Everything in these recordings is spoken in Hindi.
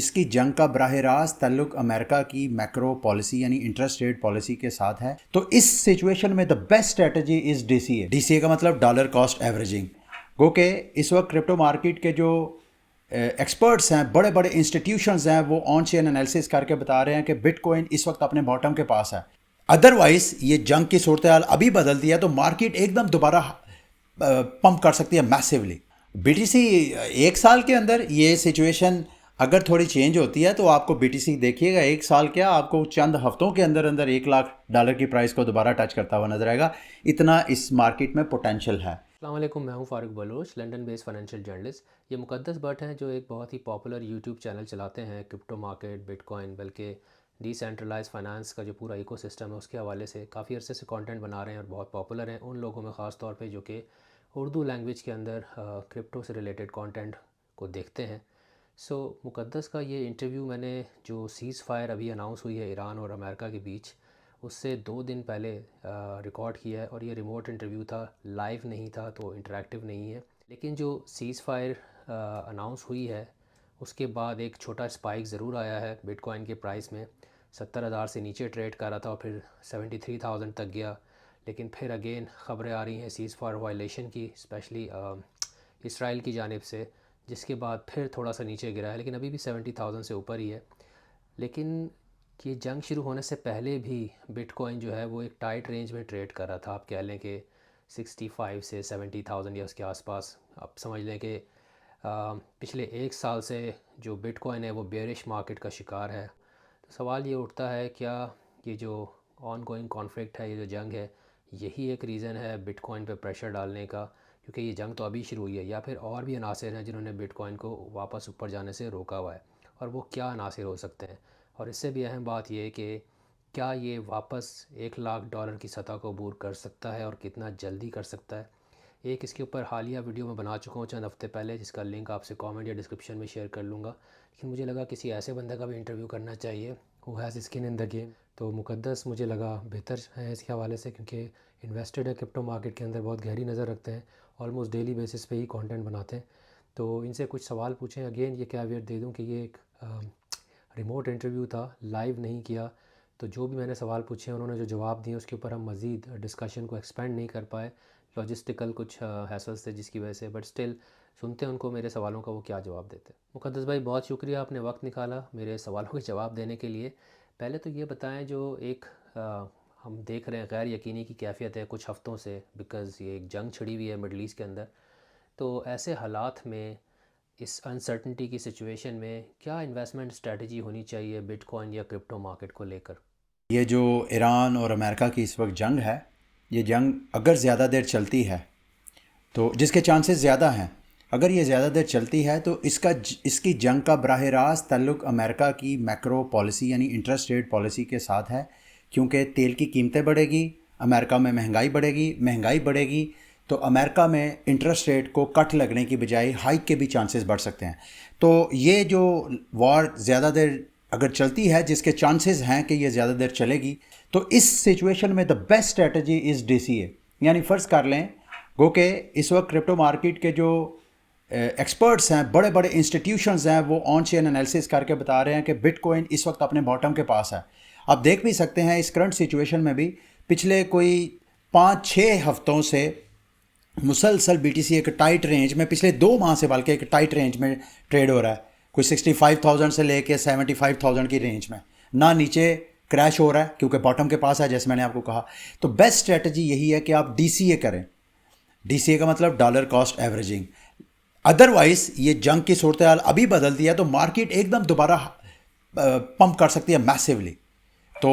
इसकी जंग का बराह रास्त ताल्लुक अमेरिका की मैक्रो पॉलिसी यानी इंटरेस्ट रेट पॉलिसी के साथ है। तो इस सिचुएशन में the best strategy is DCA. DCA का मतलब डॉलर कॉस्ट एवरेजिंग। गो के इस वक्त क्रिप्टो मार्केट के जो एक्सपर्ट्स हैं, बड़े बड़े इंस्टीट्यूशंस हैं, वो ऑन चेन एनालिसिस करके बता रहे हैं कि बिटकॉइन इस वक्त अपने बॉटम के पास है। अदरवाइज ये जंग की सूरत हाल अभी बदलती है तो मार्केट एकदम दोबारा पंप कर सकती है मैसिवली। बीटीसी एक साल के अंदर ये सिचुएशन अगर थोड़ी चेंज होती है तो आपको बीटीसी देखिएगा, एक साल क्या आपको चंद हफ्तों के अंदर अंदर $1 लाख की प्राइस को दोबारा टच करता हुआ नजर आएगा। इतना इस मार्केट में पोटेंशियल है। अस्सलाम वालेकुम, मैं हूं Farooq Baloch, London based financial journalist. ये मुकद्दस भट्ट हैं जो एक बहुत ही पॉपुलर यूट्यूब चैनल चलाते हैं क्रिप्टो मार्केट, बिटकॉइन, बल्कि डिसेंट्रलाइज फाइनेंस का जो पूरा इकोसिस्टम है उसके हवाले से काफ़ी अरसे से कंटेंट बना रहे हैं और बहुत पॉपुलर हैं उन लोगों में ख़ास तौर पे जो कि उर्दू लैंग्वेज के अंदर क्रिप्टो से रिलेटेड कंटेंट को देखते हैं। मुकद्दस का ये इंटरव्यू मैंने जो सीज़ फायर अभी अनाउंस हुई है ईरान और अमेरिका के बीच, उससे 2 दिन पहले रिकॉर्ड किया है और ये रिमोट इंटरव्यू था, लाइव नहीं था तो इंटरेक्टिव नहीं है। लेकिन जो सीज़ फायर अनाउंस हुई है उसके बाद एक छोटा स्पाइक ज़रूर आया है बिटकॉइन के प्राइस में। 70,000 से नीचे ट्रेड कर रहा था और फिर 73,000 तक गया। लेकिन फिर अगेन ख़बरें आ रही हैं सीज़ फायर वायलेशन की, स्पेशली इसराइल की जानिब से, जिसके बाद फिर थोड़ा सा नीचे गिरा है लेकिन अभी भी 70,000 से ऊपर ही है। लेकिन ये जंग शुरू होने से पहले भी बिटकॉइन जो है वो एक टाइट रेंज में ट्रेड कर रहा था। आप कह लें कि 65 से 70,000 या उसके आसपास। आप समझ लें कि पिछले एक साल से जो बिटकॉइन है वो बेरिश मार्केट का शिकार है। तो सवाल ये उठता है, क्या ये जो ऑन गोइंग कॉन्फ्लिक्ट है, ये जो जंग है, यही एक रीज़न है बिटकॉइन पे प्रेशर डालने का? क्योंकि ये जंग तो अभी शुरू हुई है, या फिर और भी अनासिर हैं जिन्होंने बिटकॉइन को वापस ऊपर जाने से रोका हुआ है, और वो क्या अनासिर हो सकते हैं? और इससे भी अहम बात यह है कि क्या ये वापस $1 लाख की सतह को अबूर कर सकता है और कितना जल्दी कर सकता है? एक इसके ऊपर हालिया वीडियो मैं बना चुका हूँ चंद हफ्ते पहले, जिसका लिंक आपसे कमेंट या डिस्क्रिप्शन में शेयर कर लूँगा। लेकिन मुझे लगा किसी ऐसे बंदे का भी इंटरव्यू करना चाहिए who has skin in the game. तो मुकद्दस मुझे लगा बेहतर है इसके हवाले से, क्योंकि इन्वेस्टेड है क्रिप्टो मार्केट के अंदर, बहुत गहरी नज़र रखते हैं, ऑलमोस्ट डेली बेसिस पे ही कंटेंट बनाते हैं। तो इनसे कुछ सवाल पूछें। अगेन ये कैविएट दे दूँ कि ये एक रिमोट इंटरव्यू था, लाइव नहीं किया। तो जो भी मैंने सवाल पूछे उन्होंने जो जवाब दिए उसके ऊपर हम मज़ीद डिस्कशन को एक्सपेंड नहीं कर पाए, लॉजिस्टिकल कुछ हैसल्स थे जिसकी वजह से। बट स्टिल सुनते हैं उनको, मेरे सवालों का वो क्या जवाब देते हैं। मुकद्दस भाई, बहुत शुक्रिया, आपने वक्त निकाला मेरे सवालों के जवाब देने के लिए। पहले तो ये बताएं, जो एक हम देख रहे हैं गैर यकीनी की कैफियत है कुछ हफ़्तों से, बिकॉज़ ये एक जंग छिड़ी हुई है मिडल ईस्ट के अंदर। तो ऐसे हालात में, इस अनसर्टनिटी की सिचुएशन में, क्या इन्वेस्टमेंट स्ट्रेटजी होनी चाहिए बिटकॉइन या क्रिप्टो मार्केट को लेकर? ये जो ईरान और अमेरिका की इस वक्त जंग है, ये जंग अगर ज़्यादा देर चलती है तो जिसके चांसेस ज़्यादा हैं, अगर ये ज़्यादा देर चलती है तो इसकी जंग का बराह रास्त ताल्लुक अमेरिका की मैक्रो पॉलिसी यानी इंटरेस्ट रेट पॉलिसी के साथ है। क्योंकि तेल की कीमतें बढ़ेगी, अमेरिका में महंगाई बढ़ेगी तो अमेरिका में इंटरेस्ट रेट को कट लगने की बजाय हाइक के भी चांसेस बढ़ सकते हैं। तो ये जो वॉर ज़्यादा देर अगर चलती है, जिसके चांसेस हैं कि ये ज़्यादा देर चलेगी, तो इस सिचुएशन में the best strategy is DCA. यानी फ़र्ज़ कर लें गो के इस वक्त क्रिप्टो मार्केट के जो एक्सपर्ट्स हैं, बड़े बड़े इंस्टीट्यूशंस हैं, वो ऑन चेन एनालिसिस करके बता रहे हैं कि बिटकॉइन इस वक्त अपने बॉटम के पास है। आप देख भी सकते हैं इस करंट सिचुएशन में भी पिछले कोई 5-6 हफ्तों से मुसलसल बीटीसी एक टाइट रेंज में, पिछले 2 माह से बल्कि एक टाइट रेंज में ट्रेड हो रहा है। कोई 65,000 से लेके 75,000 की रेंज में, ना नीचे क्रैश हो रहा है क्योंकि बॉटम के पास है, जैसे मैंने आपको कहा। तो बेस्ट स्ट्रेटजी यही है कि आप डीसीए करें। डीसीए का मतलब डॉलर कॉस्ट एवरेजिंग। अदरवाइज ये जंग की सूरत हाल अभी बदलती है तो मार्केट एकदम दोबारा पंप कर सकती है मैसिवली। तो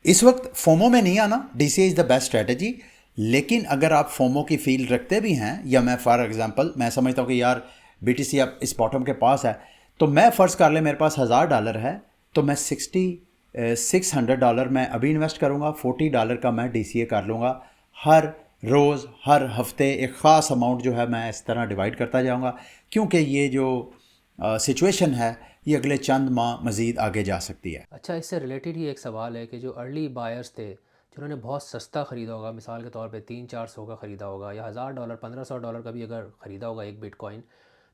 इस वक्त फोमो में नहीं आना, DCA is the best strategy. लेकिन अगर आप फोमो की फील रखते भी हैं, या मैं फॉर एग्जांपल मैं समझता हूँ कि यार बीटीसी अब इस बॉटम के पास है, तो मैं फ़र्ज़ कर ले मेरे पास $1,000 है, तो मैं $600 मैं अभी इन्वेस्ट करूँगा, $40 का मैं डीसीए कर लूँगा। हर रोज़ हर हफ्ते एक ख़ास अमाउंट जो है मैं इस तरह डिवाइड करता जाऊँगा, क्योंकि ये जो सिचुएशन है ये अगले चंद माह मज़ीद आगे जा सकती है। अच्छा, इससे रिलेटेड ही एक सवाल है कि जो अर्ली बायर्स थे जिन्होंने बहुत सस्ता ख़रीदा होगा, मिसाल के तौर पे 300-400 का ख़रीदा होगा, या $1,000 $1,500 का भी अगर ख़रीदा होगा एक बिटकॉइन,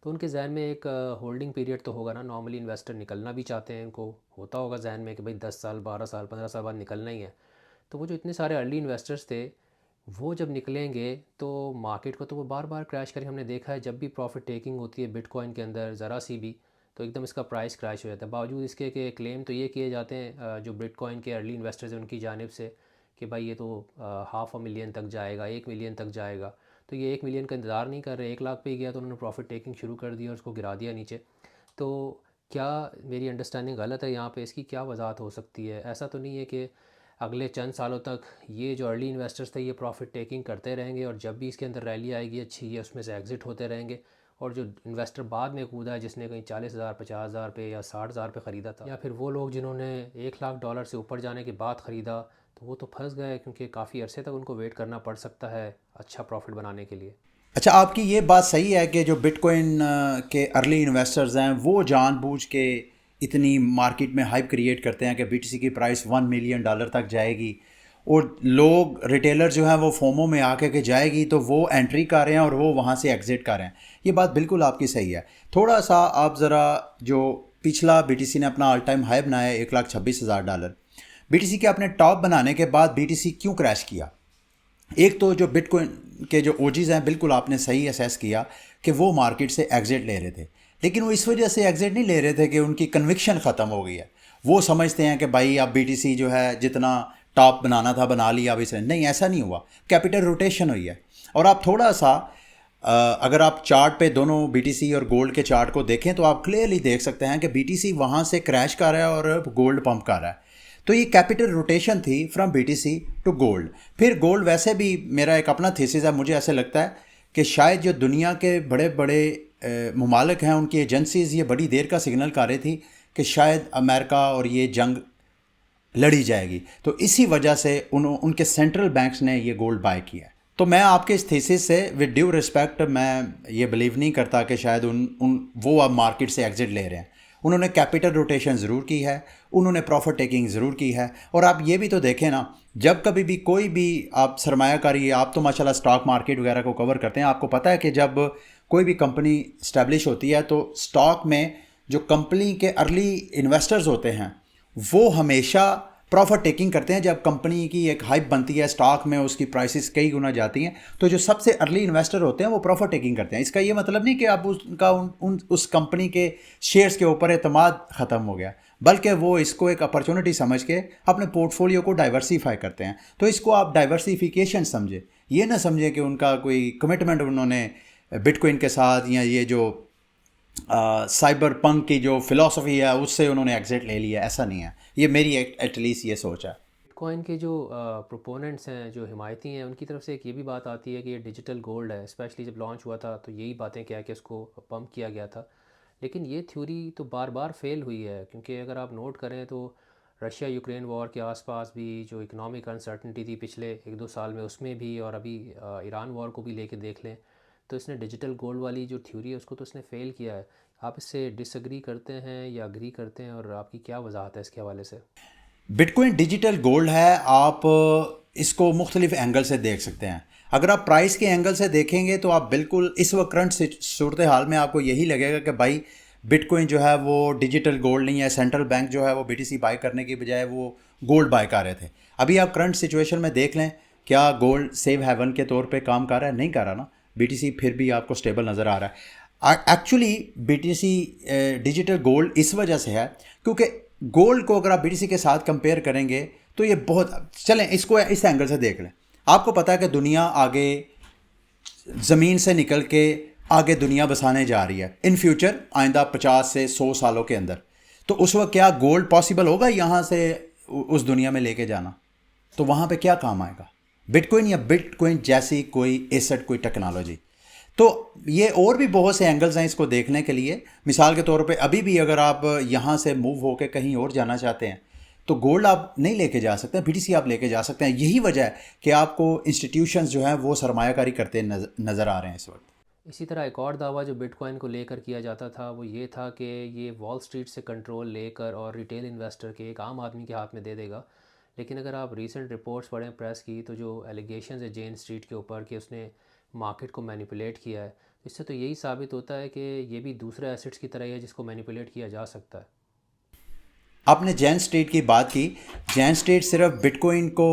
तो उनके जहन में एक होल्डिंग पीरियड तो होगा ना। नॉर्मली इन्वेस्टर निकलना भी चाहते हैं, उनको होता होगा जहन में कि भाई 10 साल 12 साल 15 साल बाद निकलना ही है। तो वो जो इतने सारे अर्ली इन्वेस्टर्स थे, वो जब निकलेंगे तो मार्केट को तो वो बार बार क्रैश करेंगे। हमने देखा है जब भी प्रॉफिट टेकिंग होती है बिटकॉइन के अंदर ज़रा सी भी, तो एकदम इसका प्राइस क्रैश हो जाता है। बावजूद इसके कि क्लेम तो ये किए जाते हैं जो बिटकॉइन के अर्ली इन्वेस्टर्स हैं उनकी जानिब से, कि भाई ये तो 500,000 तक जाएगा, 1 मिलियन तक जाएगा। तो ये 1 मिलियन का इंतज़ार नहीं कर रहे, 1 लाख पे ही गया तो उन्होंने प्रॉफिट टेकिंग शुरू कर दी और उसको गिरा दिया नीचे। तो क्या मेरी अंडरस्टैंडिंग गलत है यहाँ पे? इसकी क्या वजाहत हो सकती है? ऐसा तो नहीं है कि अगले चंद सालों तक ये जो अर्ली इन्वेस्टर्स थे ये प्रॉफिट टेकिंग करते रहेंगे और जब भी इसके अंदर रैली आएगी अच्छी, ये उसमें से एग्ज़िट होते रहेंगे, और जो इन्वेस्टर बाद में कूदा है जिसने कहीं 40,000 50,000 पे या 60,000 पे ख़रीदा था, या फिर वो लोग जिन्होंने $1 लाख से ऊपर जाने के बाद ख़रीदा, तो वो तो फंस गए क्योंकि काफ़ी अरसे तक उनको वेट करना पड़ सकता है अच्छा प्रॉफिट बनाने के लिए। अच्छा, आपकी ये बात सही है कि जो बिटकॉइन के अर्ली इन्वेस्टर्स हैं वो जानबूझ के इतनी मार्केट में हाइप क्रिएट करते हैं कि बीटीसी की प्राइस $1 मिलियन तक जाएगी, और लोग रिटेलर जो हैं वो फोमो में आके के जाएगी तो वो एंट्री कर रहे हैं और वो वहाँ से एग्ज़िट कर रहे हैं। ये बात बिल्कुल आपकी सही है। थोड़ा सा आप ज़रा, जो पिछला बीटीसी ने अपना ऑल टाइम हाई बनाया $1,26,000, बीटीसी के अपने टॉप बनाने के बाद बीटीसी क्यों क्रैश किया? एक तो जो बिटकॉइन के जो ओजीज़ हैं, बिल्कुल आपने सही असेस किया कि वो मार्केट से एग्ज़िट ले रहे थे, लेकिन वो इस वजह से एग्ज़िट नहीं ले रहे थे कि उनकी कन्विक्शन ख़त्म हो गई है। वो समझते हैं कि भाई अब बीटीसी जो है जितना टॉप बनाना था बना लिया, अब इसे नहीं, ऐसा नहीं हुआ। कैपिटल रोटेशन हुई है। और आप थोड़ा सा अगर आप चार्ट पे दोनों बीटीसी और गोल्ड के चार्ट को देखें तो आप क्लियरली देख सकते हैं कि बीटीसी वहाँ से क्रैश कर रहा है और गोल्ड पंप कर रहा है। तो ये कैपिटल रोटेशन थी फ्रॉम बीटीसी टू गोल्ड। फिर गोल्ड, वैसे भी मेरा एक अपना थीसिस है, मुझे ऐसे लगता है कि शायद जो दुनिया के बड़े बड़े ममालिक हैं उनकी एजेंसीज़ ये बड़ी देर का सिग्नल कर रही थी कि शायद अमेरिका और ये जंग लड़ी जाएगी, तो इसी वजह से उनके सेंट्रल बैंक्स ने ये गोल्ड बाय किया। तो मैं आपके इस थीसिस से विद ड्यू रिस्पेक्ट मैं ये बिलीव नहीं करता कि शायद वो अब मार्केट से एग्ज़िट ले रहे हैं। उन्होंने कैपिटल रोटेशन ज़रूर की है, उन्होंने प्रॉफिट टेकिंग ज़रूर की है। और आप ये भी तो देखें ना, जब कभी भी कोई भी आप सरमायाकारी, आप तो माशाल्लाह स्टॉक मार्केट वगैरह को कवर करते हैं, आपको पता है कि जब कोई भी कंपनी इस्टेब्लिश होती है तो स्टॉक में जो कंपनी के अर्ली इन्वेस्टर्स होते हैं वो हमेशा प्रॉफिट टेकिंग करते हैं। जब कंपनी की एक हाइप बनती है स्टॉक में, उसकी प्राइसेस कई गुना जाती हैं, तो जो सबसे अर्ली इन्वेस्टर होते हैं वो प्रॉफिट टेकिंग करते हैं। इसका ये मतलब नहीं कि आप उस कंपनी के शेयर्स के ऊपर एतमाद ख़त्म हो गया, बल्कि वो इसको एक अपॉर्चुनिटी समझ के अपने पोर्टफोलियो को डाइवर्सीफाई करते हैं। तो इसको आप डाइवर्सिफिकेशन समझे, ये ना समझे कि उनका कोई कमिटमेंट उन्होंने बिटकॉइन के साथ या ये जो साइबर पंक की जो फिलॉसफी है उससे उन्होंने एग्जिट ले लिया, ऐसा नहीं है। ये मेरी एटलीस्ट ये सोच है। बिटकॉइन के जो प्रोपोनेंट्स हैं, जो हिमायती हैं, उनकी तरफ से एक ये भी बात आती है कि ये डिजिटल गोल्ड है। स्पेशली जब लॉन्च हुआ था तो यही बातें क्या कि उसको पंप किया गया था, लेकिन ये थ्योरी तो बार बार फेल हुई है। क्योंकि अगर आप नोट करें तो रशिया यूक्रेन वॉर के आसपास भी जो इकोनॉमिक अनसर्टनिटी थी पिछले 1-2 साल में, उसमें भी, और अभी ईरान वॉर को भी लेके देख लें, तो इसने डिजिटल गोल्ड वाली जो थ्योरी है उसको तो इसने फ़ेल किया है। आप इससे डिसएग्री करते हैं या अग्री करते हैं, और आपकी क्या वजाहत है इसके हवाले से? बिटकॉइन डिजिटल गोल्ड है। आप इसको मुख्तलिफ एंगल से देख सकते हैं। अगर आप प्राइस के एंगल से देखेंगे तो आप बिल्कुल इस वक्त करंट सूरत हाल में आपको यही लगेगा कि भाई बिटकॉइन जो है वो डिजिटल गोल्ड नहीं है। सेंट्रल बैंक जो है वो बीटीसी बाय करने की बजाय वो गोल्ड बाय कर रहे थे। अभी आप करंट सिचुएशन में देख लें, क्या गोल्ड सेफ हेवन के तौर पे काम कर रहा है? नहीं कर रहा ना। बीटीसी फिर भी आपको स्टेबल नज़र आ रहा है। एक्चुअली बीटीसी डिजिटल गोल्ड इस वजह से है क्योंकि गोल्ड को अगर आप बीटीसी के साथ कंपेयर करेंगे तो ये बहुत, चलें इसको इस एंगल से देख लें। आपको पता है कि दुनिया आगे ज़मीन से निकल के आगे दुनिया बसाने जा रही है इन फ्यूचर, आइंदा 50 से 100 सालों के अंदर। तो उस वक्त क्या गोल्ड पॉसिबल होगा यहाँ से उस दुनिया में लेके जाना? तो वहाँ पे क्या काम आएगा? बिटकॉइन या बिटकॉइन जैसी कोई एसेट, कोई टेक्नोलॉजी? तो ये और भी बहुत से एंगल्स हैं इसको देखने के लिए। मिसाल के तौर पे अभी भी अगर आप यहाँ से मूव होकर कहीं और जाना चाहते हैं तो गोल्ड आप नहीं लेके जा सकते, बीटीसी आप लेके जा सकते हैं। यही वजह है कि आपको इंस्टीट्यूशंस जो हैं वो सरमायाकारी करते नज़र आ रहे हैं इस वक्त। इसी तरह एक और दावा जो बिटकॉइन को लेकर किया जाता था वो ये था कि ये वॉल स्ट्रीट से कंट्रोल लेकर और रिटेल इन्वेस्टर के, एक आम आदमी के हाथ में दे देगा। लेकिन अगर आप रीसेंट रिपोर्ट्स पढ़ें प्रेस की, तो जो एलिगेशंस है जेन स्ट्रीट के ऊपर कि उसने मार्केट को मैनिपुलेट किया है, इससे तो यही साबित होता है कि ये भी दूसरे एसेट्स की तरह ही है जिसको मैनिपुलेट किया जा सकता है। आपने जैन स्टेट की बात की। जैन स्टेट सिर्फ बिटकॉइन को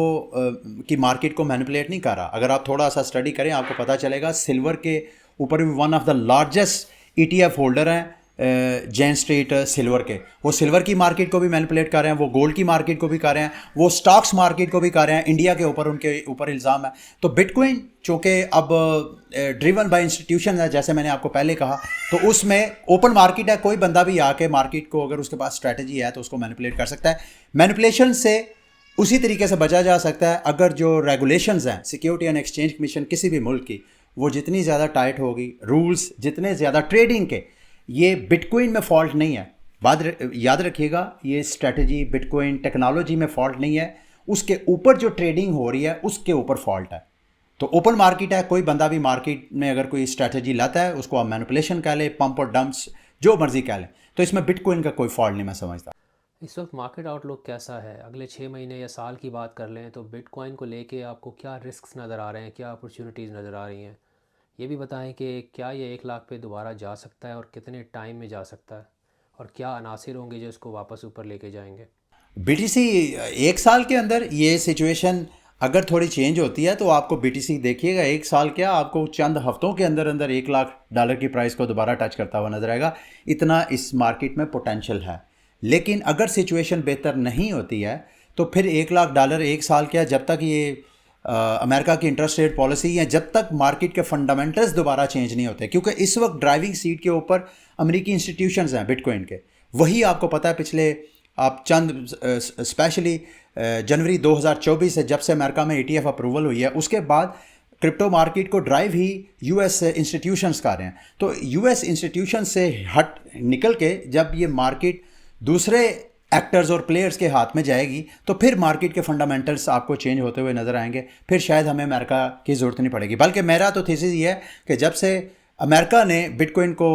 की मार्केट को मैनिपुलेट नहीं कर रहा। अगर आप थोड़ा सा स्टडी करें आपको पता चलेगा सिल्वर के ऊपर भी one of the largest ETF holder हैं जैन स्टेट सिल्वर के। वो सिल्वर की मार्केट को भी मैनिपुलेट कर रहे हैं, वो गोल्ड की मार्केट को भी कर रहे हैं, वो स्टॉक्स मार्केट को भी कर रहे हैं। इंडिया के ऊपर उनके ऊपर इल्ज़ाम है। तो बिटकॉइन चूँकि अब ड्रिवन बाय इंस्टीट्यूशन है, जैसे मैंने आपको पहले कहा, तो उसमें ओपन मार्केट है। कोई बंदा भी आके मार्केट को अगर उसके पास स्ट्रैटेजी है तो उसको मैनिपुलेट कर सकता है। मैनिपुलेशन से उसी तरीके से बचा जा सकता है अगर जो रेगुलेशंस हैं सिक्योरिटी एंड एक्सचेंज कमीशन किसी भी मुल्क की, वो जितनी ज़्यादा टाइट होगी, रूल्स जितने ज़्यादा ट्रेडिंग के, ये बिटकॉइन में फॉल्ट नहीं है। याद रखिएगा, ये स्ट्रेटजी बिटकॉइन टेक्नोलॉजी में फॉल्ट नहीं है, उसके ऊपर जो ट्रेडिंग हो रही है उसके ऊपर फॉल्ट है। तो ओपन मार्केट है, कोई बंदा भी मार्केट में अगर कोई स्ट्रेटजी लाता है उसको आप मैनिपुलेशन कह लें, पंप और डंप्स, जो मर्जी कह लें, तो इसमें बिटकॉइन का कोई फॉल्ट नहीं मैं समझता। इस वक्त मार्केट आउटलुक कैसा है? अगले 6 महीने या साल की बात कर लें तो बिटकॉइन को लेके आपको क्या रिस्क्स नज़र आ रहे हैं, क्या अपॉर्चुनिटीज़ नज़र आ रही हैं? ये भी बताएं कि क्या ये 1 लाख पे दोबारा जा सकता है और कितने टाइम में जा सकता है, और क्या अनासिर होंगे जो इसको वापस ऊपर लेके जाएंगे? बीटीसी 1 साल के अंदर ये सिचुएशन अगर थोड़ी चेंज होती है तो आपको बीटीसी देखिएगा 1 साल क्या, आपको चंद हफ्तों के अंदर अंदर $1 लाख की प्राइस को दोबारा टच करता हुआ नजर आएगा। इतना इस मार्केट में पोटेंशियल है। लेकिन अगर सिचुएशन बेहतर नहीं होती है तो फिर $1 लाख 1 साल क्या, जब तक ये अमेरिका की इंटरेस्ट रेट पॉलिसी है, जब तक मार्केट के फंडामेंटल्स दोबारा चेंज नहीं होते, क्योंकि इस वक्त ड्राइविंग सीट के ऊपर अमेरिकी इंस्टीट्यूशंस हैं बिटकॉइन के। वही आपको पता है, पिछले आप चंद स्पेशली जनवरी 2024 से जब से अमेरिका में ETF अप्रूवल हुई है, उसके बाद क्रिप्टो मार्केट को ड्राइव ही यूएस इंस्टीट्यूशंस कर रहे हैं। तो यूएस इंस्टीट्यूशन से हट निकल के जब ये मार्केट दूसरे एक्टर्स और प्लेयर्स के हाथ में जाएगी तो फिर मार्केट के फंडामेंटल्स आपको चेंज होते हुए नज़र आएंगे। फिर शायद हमें अमेरिका की ज़रूरत नहीं पड़ेगी। बल्कि मेरा तो थीसिस ये है कि जब से अमेरिका ने बिटकॉइन को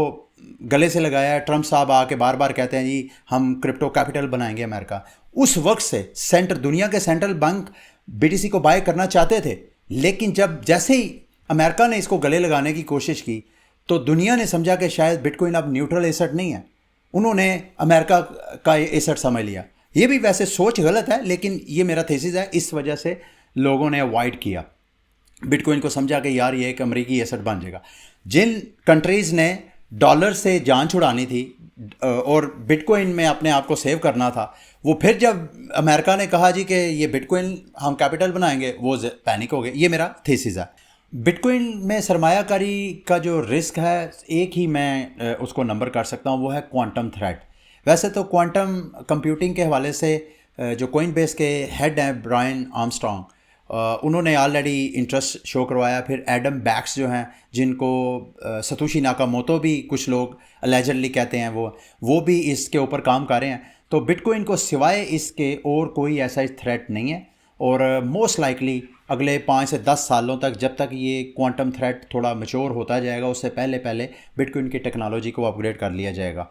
गले से लगाया है, ट्रंप साहब आके बार बार कहते हैं जी हम क्रिप्टो कैपिटल बनाएंगे अमेरिका, उस वक्त से दुनिया के सेंट्रल बैंक बीटीसी को बाय करना चाहते थे। लेकिन जैसे ही अमेरिका ने इसको गले लगाने की कोशिश की तो दुनिया ने समझा कि शायद बिटकॉइन अब न्यूट्रल एसेट नहीं है, उन्होंने अमेरिका का एसेट समझ लिया। ये भी वैसे सोच गलत है, लेकिन ये मेरा थीसिस है। इस वजह से लोगों ने अवॉइड किया बिटकॉइन को, समझा कि यार ये एक अमेरिकी एसेट बन जाएगा। जिन कंट्रीज़ ने डॉलर से जान छुड़ानी थी और बिटकॉइन में अपने आप को सेव करना था, वो फिर जब अमेरिका ने कहा जी कि ये बिटकॉइन हम कैपिटल बनाएंगे, वो पैनिक हो गए। ये मेरा थीसिस है। बिटकॉइन में सरमायाकारी का जो रिस्क है, एक ही मैं उसको नंबर कर सकता हूँ, वो है क्वांटम थ्रेट। वैसे तो क्वांटम कंप्यूटिंग के हवाले से जो कोइनबेस के हेड हैं ब्रायन आर्मस्ट्रॉन्ग, उन्होंने ऑलरेडी इंटरेस्ट शो करवाया। फिर एडम बैक्स जो हैं, जिनको सतोशी नाकामोटो भी कुछ लोग अलेजडली कहते हैं, वो भी इसके ऊपर काम कर रहे हैं। तो बिटकॉइन को सिवाय इसके और कोई ऐसा थ्रेट नहीं है। और मोस्ट लाइकली अगले 5 से 10 सालों तक, जब तक ये क्वांटम थ्रेट थोड़ा मैच्योर होता जाएगा, उससे पहले पहले बिटकॉइन की टेक्नोलॉजी को अपग्रेड कर लिया जाएगा।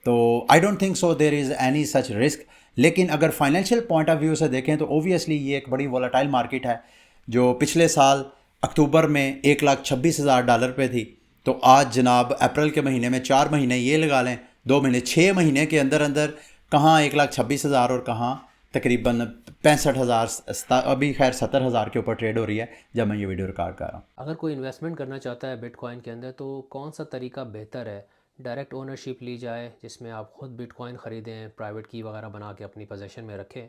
तो I don't think so there is any such risk. लेकिन अगर फाइनेंशियल पॉइंट ऑफ व्यू से देखें तो ओबियसली ये एक बड़ी वोलेटाइल मार्केट है, जो पिछले साल अक्टूबर में $1,26,000 पे थी। तो आज जनाब अप्रैल के महीने में 4 महीने ये लगा लें, 2 महीने, 6 महीने के अंदर अंदर कहाँ 1,26,000 और कहाँ तकरीबन 65,000, अभी खैर 70,000 के ऊपर ट्रेड हो रही है जब मैं ये वीडियो रिकॉर्ड कर रहा हूँ। अगर कोई इन्वेस्टमेंट करना चाहता है बिटकॉइन के अंदर तो कौन सा तरीका बेहतर है? डायरेक्ट ओनरशिप ली जाए जिसमें आप ख़ुद बिटकॉइन ख़रीदें, प्राइवेट की वगैरह बना के अपनी पोजीशन में रखें,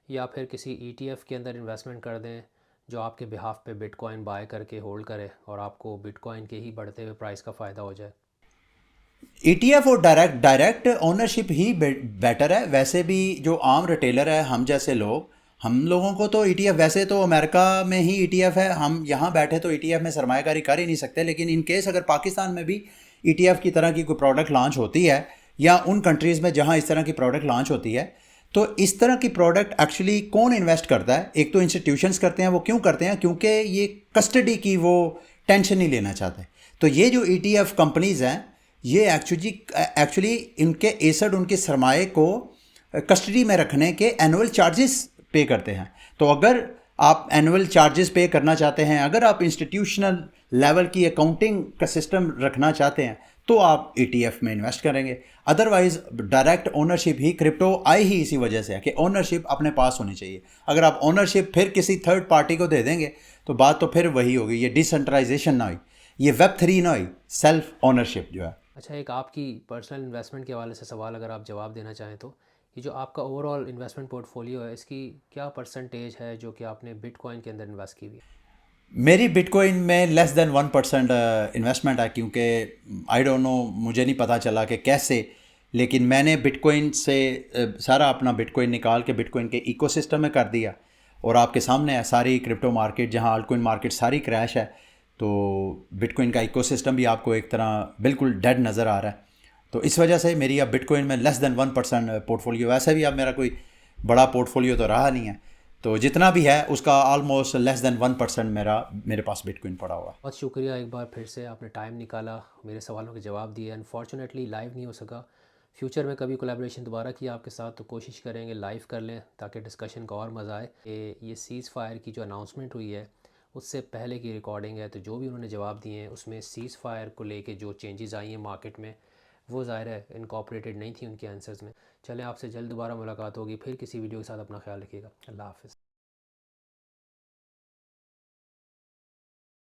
या फिर किसी ETF के अंदर इन्वेस्टमेंट कर दें जो आपके बिहाफ पे बिटकॉइन बाय करके होल्ड करे और आपको बिटकॉइन के ही बढ़ते हुए प्राइस का फ़ायदा हो जाए? ETF और डायरेक्ट ओनरशिप ही बेटर है। वैसे भी जो आम रिटेलर है, हम जैसे लोग, हम लोगों को तो ETF, वैसे तो अमेरिका में ही ETF है, हम यहाँ बैठे तो ETF में सरमायाकारी कर ही नहीं सकते। लेकिन इन केस अगर पाकिस्तान में भी ETF की तरह की कोई प्रोडक्ट लॉन्च होती है, या उन कंट्रीज़ में जहाँ इस तरह की प्रोडक्ट लॉन्च होती है, तो इस तरह की प्रोडक्ट एक्चुअली कौन इन्वेस्ट करता है? एक तो इंस्टीट्यूशंस करते हैं। वो क्यों करते हैं? क्योंकि ये कस्टडी की वो टेंशन नहीं लेना चाहते। तो ये जो ETF कंपनीज़ हैं, ये एक्चुअली इनके एसेट, उनके सरमाए को कस्टडी में रखने के एनुअल चार्जेस पे करते हैं। तो अगर आप एनुअल चार्जेस पे करना चाहते हैं, अगर आप इंस्टीट्यूशनल लेवल की अकाउंटिंग का सिस्टम रखना चाहते हैं तो आप ETF में इन्वेस्ट करेंगे। अदरवाइज डायरेक्ट ओनरशिप ही, क्रिप्टो आई ही इसी वजह से है कि ओनरशिप अपने पास होनी चाहिए। अगर आप ओनरशिप फिर किसी थर्ड पार्टी को दे देंगे तो बात तो फिर वही होगी, ये डिसेंट्रलाइजेशन ना हुई, ये Web3 ना हुई, सेल्फ ओनरशिप जो है। अच्छा, एक आपकी पर्सनल इन्वेस्टमेंट के हवाले से सवाल अगर आप जवाब देना चाहें तो ये जो आपका ओवरऑल इन्वेस्टमेंट पोर्टफोलियो है, इसकी क्या परसेंटेज है जो कि आपने बिटकॉइन के अंदर इन्वेस्ट की हुई है? मेरी बिटकॉइन में लेस देन 1% इन्वेस्टमेंट है, क्योंकि आई डोंट नो, मुझे नहीं पता चला कि कैसे, लेकिन मैंने बिटकॉइन से सारा अपना बिटकॉइन निकाल के बिटकॉइन के इकोसिस्टम में कर दिया। और आपके सामने है सारी क्रिप्टो मार्केट, जहां अल्टकॉइन मार्केट सारी क्रैश है, तो बिटकॉइन का इकोसिस्टम भी आपको एक तरह बिल्कुल डेड नज़र आ रहा है। तो इस वजह से मेरी अब बिटकॉइन में लेस देन 1% पोर्टफोलियो, वैसे भी अब मेरा कोई बड़ा पोर्टफोलियो तो रहा नहीं है, तो जितना भी है उसका ऑलमोस्ट लेस देन 1% मेरे पास बिटकॉइन पड़ा हुआ है। बहुत शुक्रिया एक बार फिर से आपने टाइम निकाला, मेरे सवालों के जवाब दिए। अनफॉर्चुनेटली लाइव नहीं हो सका। फ्यूचर में कभी कोलैबोरेशन दोबारा किया आपके साथ तो कोशिश करेंगे लाइव कर लें ताकि डिस्कशन का और मज़ा आए। ये सीज़ फायर की जो अनाउंसमेंट हुई है उससे पहले की रिकॉर्डिंग है, तो जो भी उन्होंने जवाब दिए हैं उसमें सीज़ फायर को लेके जो चेंजेस आई हैं मार्केट में वो ज़ाहिर है इनकॉर्पोरेटेड नहीं थी उनके आंसर्स में। चलें, आपसे जल्द दोबारा मुलाकात होगी फिर किसी वीडियो के साथ। अपना ख्याल रखिएगा। अल्लाह हाफ़िज़।